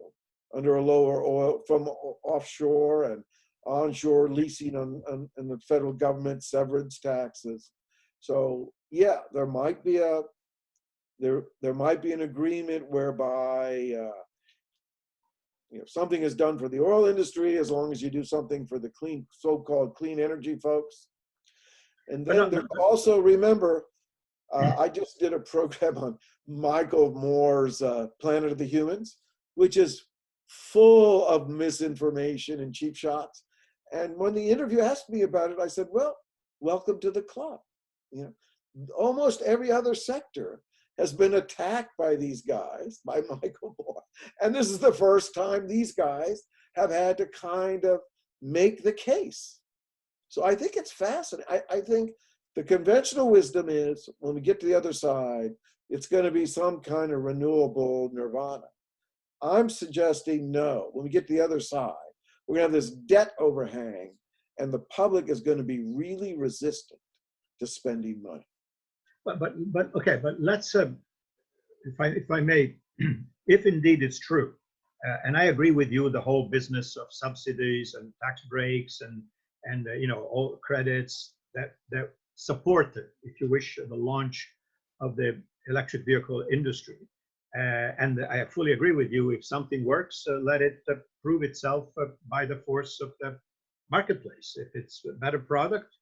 under a lower oil from offshore and onshore leasing and the federal government severance taxes. So yeah, there might be an agreement whereby you know, something is done for the oil industry as long as you do something for the so-called clean energy folks. And then there's also, remember, I just did a program on Michael Moore's Planet of the Humans, which is full of misinformation and cheap shots. And when the interview asked me about it, I said, well, welcome to the club. You know, almost every other sector has been attacked by these guys, by Michael Moore. And this is the first time these guys have had to kind of make the case. So I think it's fascinating. I think the conventional wisdom is, when we get to the other side, it's going to be some kind of renewable nirvana. I'm suggesting no. When we get to the other side, we're going to have this debt overhang, and the public is going to be really resistant to spending money. But okay, but let's, if I may, if indeed it's true, and I agree with you, the whole business of subsidies and tax breaks and you know, all credits that support, if you wish, the launch of the electric vehicle industry. And I fully agree with you. If something works, let it prove itself by the force of the marketplace. If it's a better product,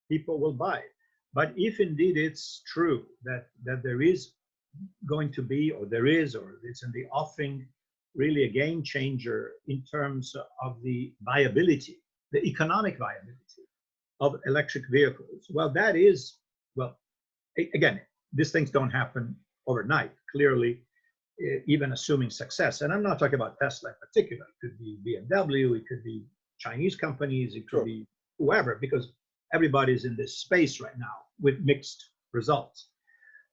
people will buy it. But if indeed it's true that there is going to be, or there is, or it's in the offing, really a game changer in terms of the viability, the economic viability of electric vehicles, well, that is, well, again, these things don't happen overnight, clearly, even assuming success. And I'm not talking about Tesla in particular. It could be BMW, it could be Chinese companies, it could be whoever, because everybody's in this space right now with mixed results.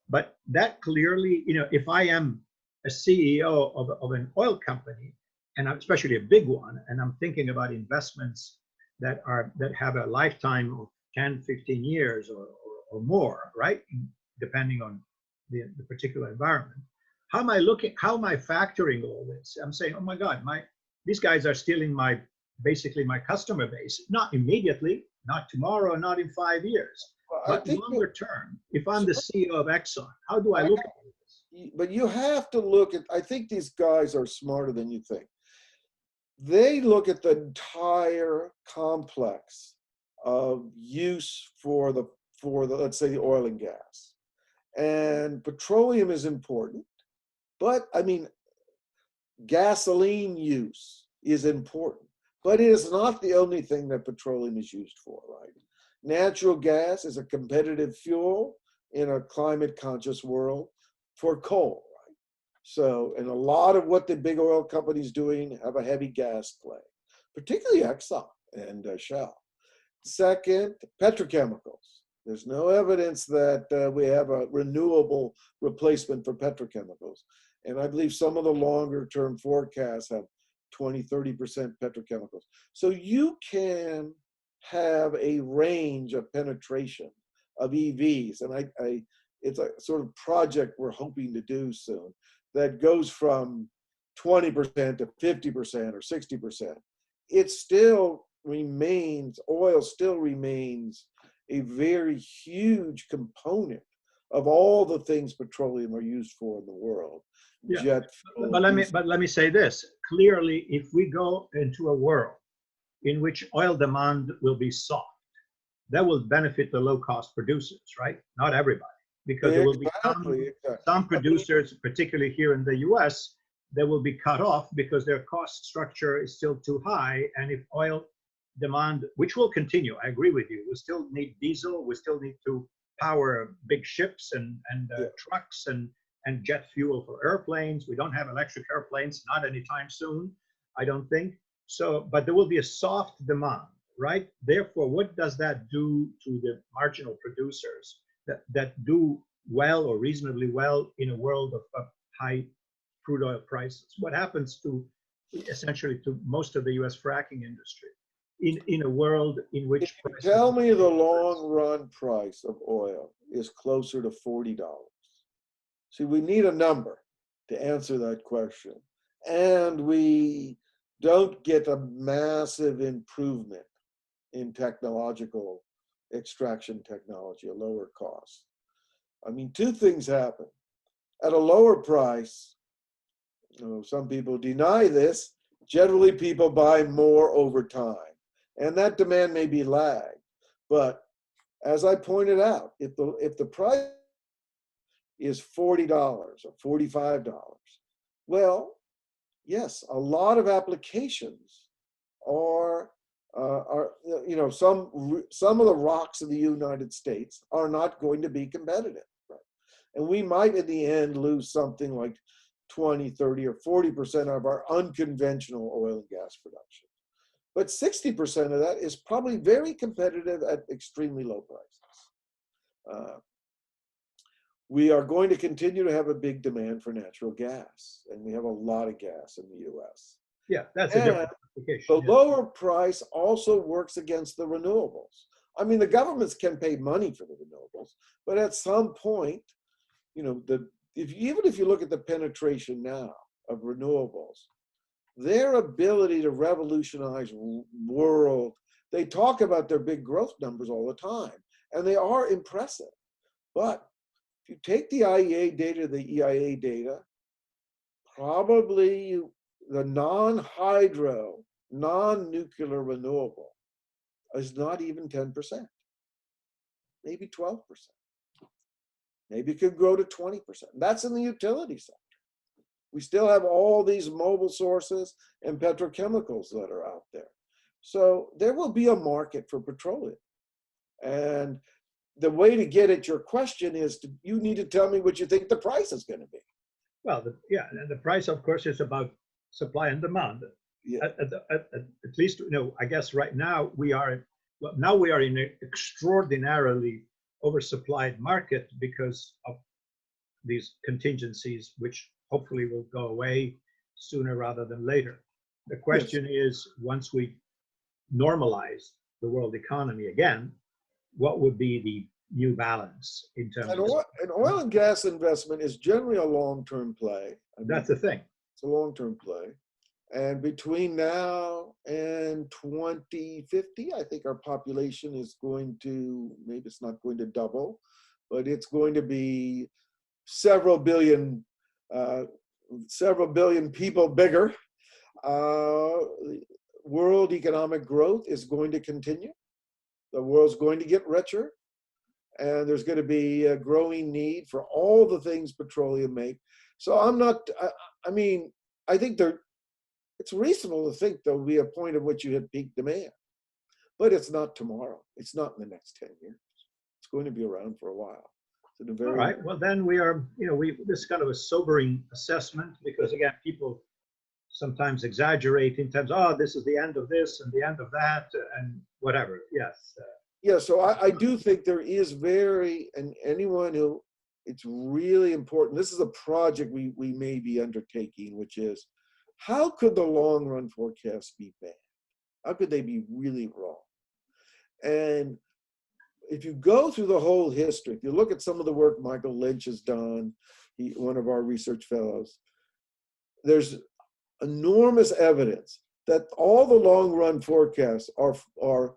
But that clearly, you know, if I am a CEO of an oil company, and especially a big one, and I'm thinking about investments that have a lifetime of 10, 15 years or more, right? Depending on the particular environment. How am I factoring all this? I'm saying, oh my God, these guys are stealing basically my customer base. Not immediately, not tomorrow, not in 5 years, but longer term. If I'm the CEO of Exxon, how do I look at this? But you have to look at, I think these guys are smarter than you think. They look at the entire complex of use for the let's say the oil and gas. And petroleum is important, but I mean, gasoline use is important, but it is not the only thing that petroleum is used for, right? Natural gas is a competitive fuel in a climate conscious world. for coal, right? So, and a lot of what the big oil companies doing have a heavy gas play, particularly Exxon and Shell. Second, petrochemicals. There's no evidence that we have a renewable replacement for petrochemicals. And I believe some of the longer term forecasts have 20, 30% petrochemicals. So you can have a range of penetration of EVs. And it's a sort of project we're hoping to do soon that goes from 20% to 50% or 60%. It still remains, oil still remains a very huge component of all the things petroleum are used for in the world. Yeah. Jet fuel, But let me say this. Clearly, if we go into a world in which oil demand will be soft, that will benefit the low-cost producers, right? Not everybody, because there will be some producers, particularly here in the US, that will be cut off because their cost structure is still too high. And if oil demand, which will continue, I agree with you, we still need diesel, we still need to power big ships and trucks and jet fuel for airplanes. We don't have electric airplanes, not anytime soon, I don't think. So, but there will be a soft demand, right? Therefore, what does that do to the marginal producers that do well or reasonably well in a world of high crude oil prices? What happens to essentially to most of the US fracking industry in a world in which tell me the long run price of oil is closer to $40. See, we need a number to answer that question. And we don't get a massive improvement in technological extraction technology, a lower cost. I mean, two things happen. At a lower price, some people deny this, generally people buy more over time. And that demand may be lagged. But as I pointed out, if the price is $40 or $45, well, yes, a lot of applications are some of the rocks in the United States are not going to be competitive, right? And we might in the end lose something like 20, 30, or 40% of our unconventional oil and gas production. But 60% of that is probably very competitive at extremely low prices. We are going to continue to have a big demand for natural gas, and we have a lot of gas in the US. Yeah, that's a different application. The lower price also works against the renewables. I mean, the governments can pay money for the renewables, but at some point, even if you look at the penetration now of renewables, their ability to revolutionize world, they talk about their big growth numbers all the time, and they are impressive. But if you take the IEA data, the EIA data, probably the non-hydro, non-nuclear renewable is not even 10%, maybe 12%. Maybe it could grow to 20%. That's in the utility sector. We still have all these mobile sources and petrochemicals that are out there. So there will be a market for petroleum. And the way to get at your question is you need to tell me what you think the price is going to be. Well, and the price, of course, is about supply and demand. Yeah. At least, I guess right now we are in an extraordinarily oversupplied market because of these contingencies, which hopefully will go away sooner rather than later. The question is, once we normalize the world economy again, what would be the new balance in terms of... An oil and gas investment is generally a long-term play. That's the thing. It's a long-term play. And between now and 2050, I think our population is going to, maybe it's not going to double, but it's going to be several billion people bigger. World economic growth is going to continue. The world's going to get richer. And there's going to be a growing need for all the things petroleum make. So I think it's reasonable to think there'll be a point at which you hit peak demand. But it's not tomorrow. It's not in the next 10 years. It's going to be around for a while. So All right. Well, then we are, this is kind of a sobering assessment because, again, people sometimes exaggerate in terms, oh, this is the end of this and the end of that and whatever. Yes. Yeah, so I do think there is and anyone who, it's really important. This is a project we may be undertaking, which is how could the long run forecasts be bad? How could they be really wrong? And if you go through the whole history, if you look at some of the work Michael Lynch has done, one of our research fellows, there's enormous evidence that all the long run forecasts are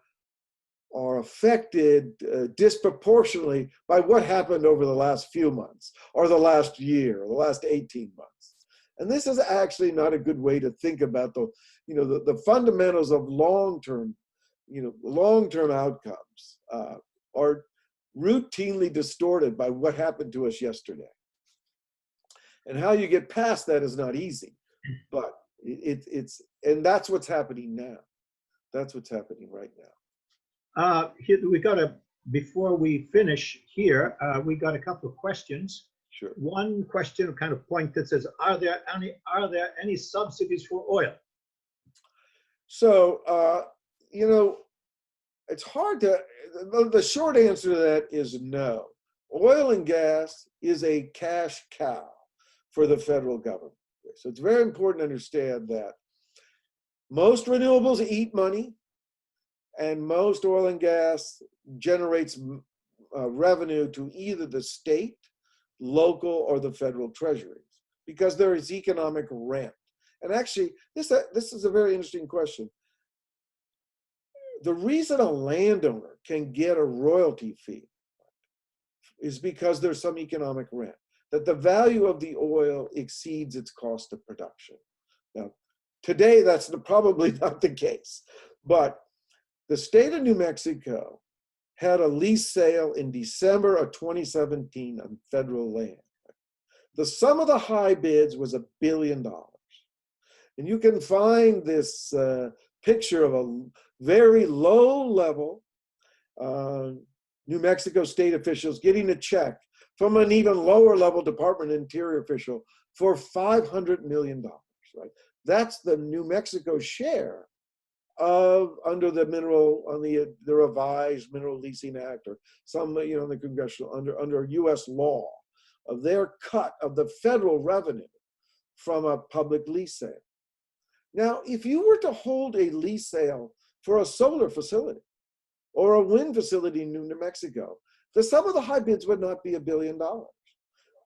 affected disproportionately by what happened over the last few months or the last year or the last 18 months. And this is actually not a good way to think about the fundamentals of long-term outcomes are routinely distorted by what happened to us yesterday. And how you get past that is not easy, but and that's what's happening now. That's what's happening right now. Before we finish here, we got a couple of questions. Sure. One question kind of point that says, are there any subsidies for oil? So, it's hard to, the short answer to that is no. Oil and gas is a cash cow for the federal government. So it's very important to understand that most renewables eat money, and most oil and gas generates revenue to either the state, local, or the federal treasuries, because there is economic rent. And actually, this is a very interesting question. The reason a landowner can get a royalty fee is because there's some economic rent, that the value of the oil exceeds its cost of production. Now, today, that's probably not the case, but the state of New Mexico had a lease sale in December of 2017 on federal land. The sum of the high bids was $1 billion. And you can find this picture of a very low level New Mexico state officials getting a check from an even lower level Department of Interior official for $500 million, right? That's the New Mexico share under the revised Mineral Leasing Act, or some, the congressional, under U.S. law, of their cut of the federal revenue from a public lease sale. Now, if you were to hold a lease sale for a solar facility or a wind facility in New Mexico, the sum of the high bids would not be $1 billion.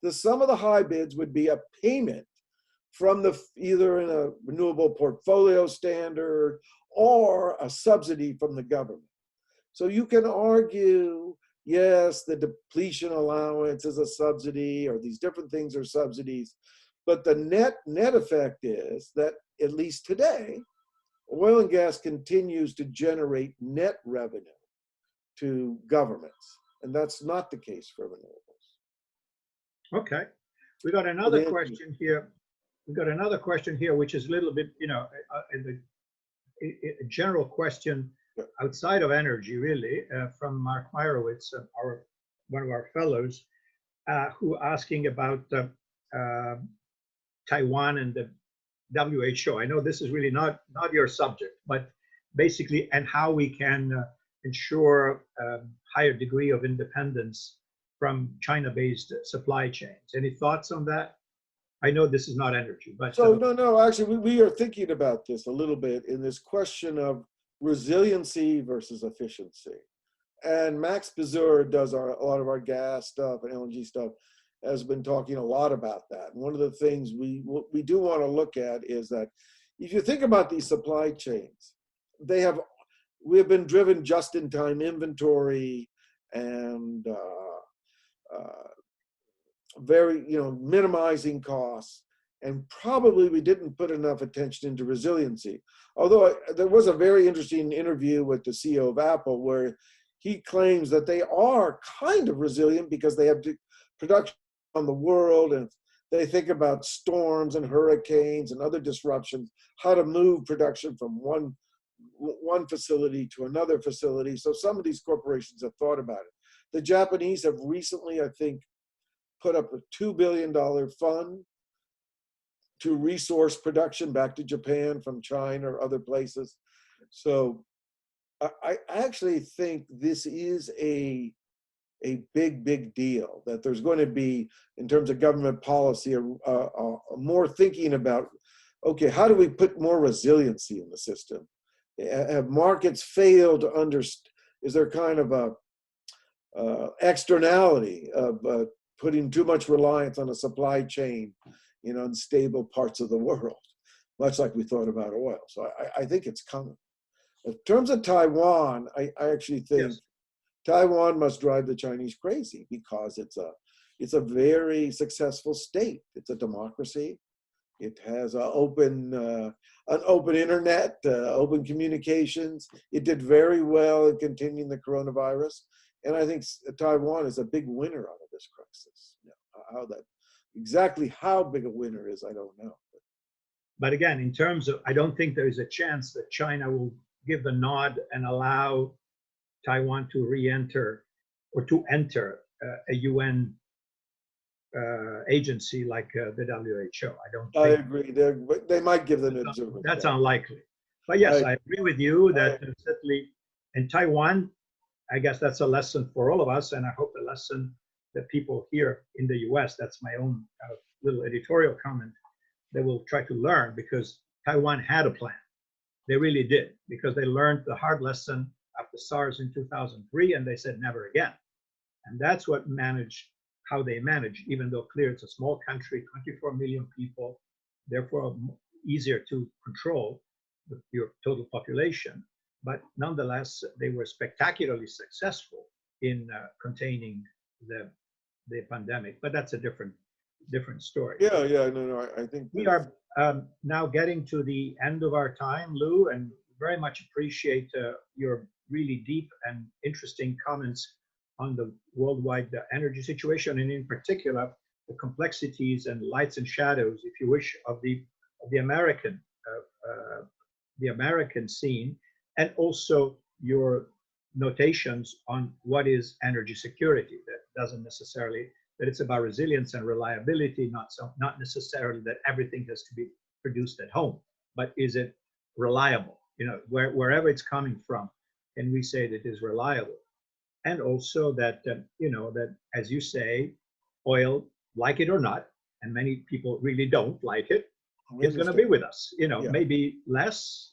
The sum of the high bids would be a payment from either in a renewable portfolio standard or a subsidy from the government. So you can argue, yes, the depletion allowance is a subsidy, or these different things are subsidies, but the net effect is that, at least today, oil and gas continues to generate net revenue to governments, and that's not the case for renewables. Okay, we got another question here. Which is a little bit, a general question outside of energy, really, from Mark Meyerowitz, one of our fellows, who asking about Taiwan and the WHO. I know this is really not your subject, but basically, and how we can ensure a higher degree of independence from China-based supply chains. Any thoughts on that? I know this is not energy, but so no. Actually, we are thinking about this a little bit in this question of resiliency versus efficiency. And Max Bizur does a lot of our gas stuff and LNG stuff, has been talking a lot about that. And one of the things we do want to look at is that if you think about these supply chains, we have been driven just-in-time inventory and very, minimizing costs, and probably we didn't put enough attention into resiliency. Although there was a very interesting interview with the CEO of Apple where he claims that they are kind of resilient because they have production on the world, and they think about storms and hurricanes and other disruptions, how to move production from one facility to another facility. So some of these corporations have thought about it. The Japanese have recently, I think, put up a $2 billion fund to resource production back to Japan from China or other places. So I actually think this is a big deal, that there's going to be, in terms of government policy, more thinking about, okay, how do we put more resiliency in the system? Have markets failed to understand? Is there kind of a externality of putting too much reliance on a supply chain in unstable parts of the world, much like we thought about oil? So I think it's coming. In terms of Taiwan, I actually think Yes. Taiwan must drive the Chinese crazy, because it's a very successful state. It's a democracy. It has an open internet, open communications. It did very well in containing the coronavirus, and I think Taiwan is a big winner out of this crisis. Exactly how big a winner is, I don't know. But again, in terms of, I don't think there is a chance that China will give the nod and allow Taiwan to re-enter or to enter a UN agency like the WHO. I don't think. I agree. They might give them observer. That's unlikely. But yes, I agree with you that certainly in Taiwan, I guess that's a lesson for all of us, and I hope a lesson that people here in the US, that's my own little editorial comment, they will try to learn, because Taiwan had a plan. They really did, because they learned the hard lesson after SARS in 2003, and they said never again. And that's what how they manage, even though clear it's a small country, 24 million people, therefore easier to control your total population. But nonetheless, they were spectacularly successful in containing the pandemic. But that's a different story. Yeah, no, I think we are now getting to the end of our time, Lou, and very much appreciate your really deep and interesting comments on the worldwide energy situation, and in particular the complexities and lights and shadows, if you wish, of the American scene, and also your notations on what is energy security. That doesn't necessarily that it's about resilience and reliability, not necessarily that everything has to be produced at home, but is it reliable? Wherever it's coming from, can we say that it is reliable? And also that that, as you say, oil, like it or not, and many people really don't like it, it's going to be with us. Maybe less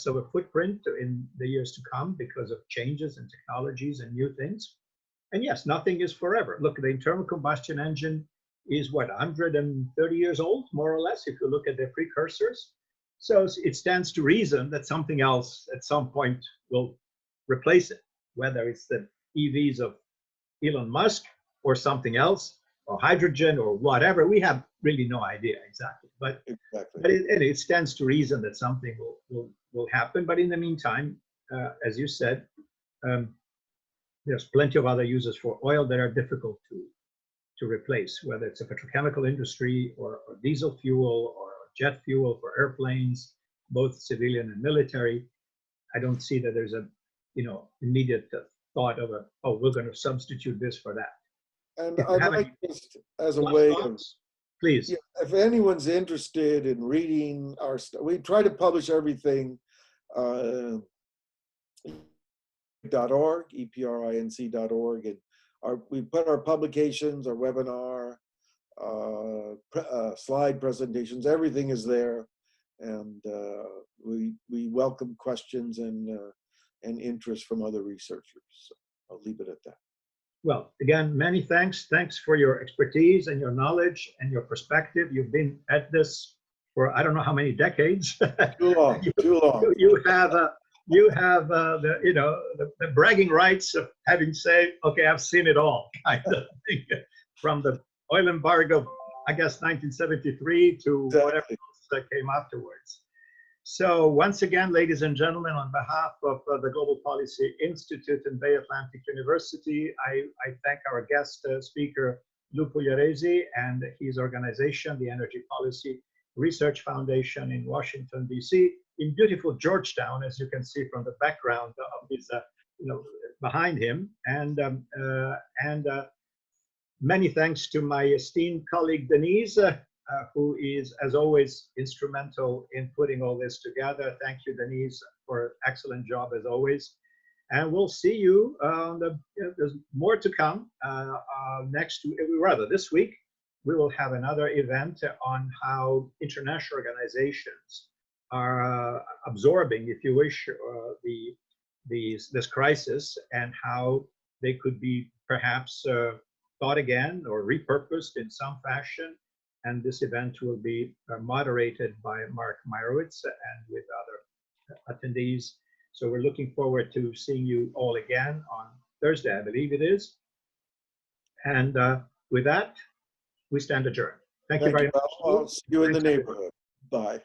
of a footprint in the years to come because of changes in technologies and new things. And yes, nothing is forever. Look, the internal combustion engine is what, 130 years old, more or less, if you look at the precursors. So it stands to reason that something else at some point will replace it, whether it's the EVs of Elon Musk or something else, or hydrogen or whatever. We have really no idea exactly. But it stands to reason that something will happen. But in the meantime, as you said, there's plenty of other uses for oil that are difficult to replace, whether it's a petrochemical industry or diesel fuel or jet fuel for airplanes, both civilian and military. I don't see that there's a immediate thought of we're going to substitute this for that. And I'd like, just as a way of, please, if anyone's interested in reading our stuff, we try to publish everything. .org, EPRINC.org, and we put our publications, our webinar, slide presentations, everything is there, and we welcome questions and interest from other researchers. So I'll leave it at that. Well, again, many thanks. Thanks for your expertise and your knowledge and your perspective. You've been at this for I don't know how many decades. Too long. Too long. You have the bragging rights of having said, okay, I've seen it all, kind of thing, from the oil embargo, I guess 1973 to whatever else that came afterwards. So once again, ladies and gentlemen, on behalf of the Global Policy Institute and Bay Atlantic University, I thank our guest speaker, Lucian Pugliaresi, and his organization, the Energy Policy Research Foundation in Washington, D.C., in beautiful Georgetown, as you can see from the background of his behind him. And many thanks to my esteemed colleague Denise, who is, as always, instrumental in putting all this together. Thank you, Denise, for an excellent job as always. And we'll see you. There's more to come this week. We will have another event on how international organizations are absorbing, if you wish, this crisis, and how they could be perhaps thought again or repurposed in some fashion. And this event will be moderated by Mark Meyerowitz and with other attendees. So we're looking forward to seeing you all again on Thursday, I believe it is. And with that, we stand adjourned. Thank you very much. I'll see you in the neighborhood. Bye.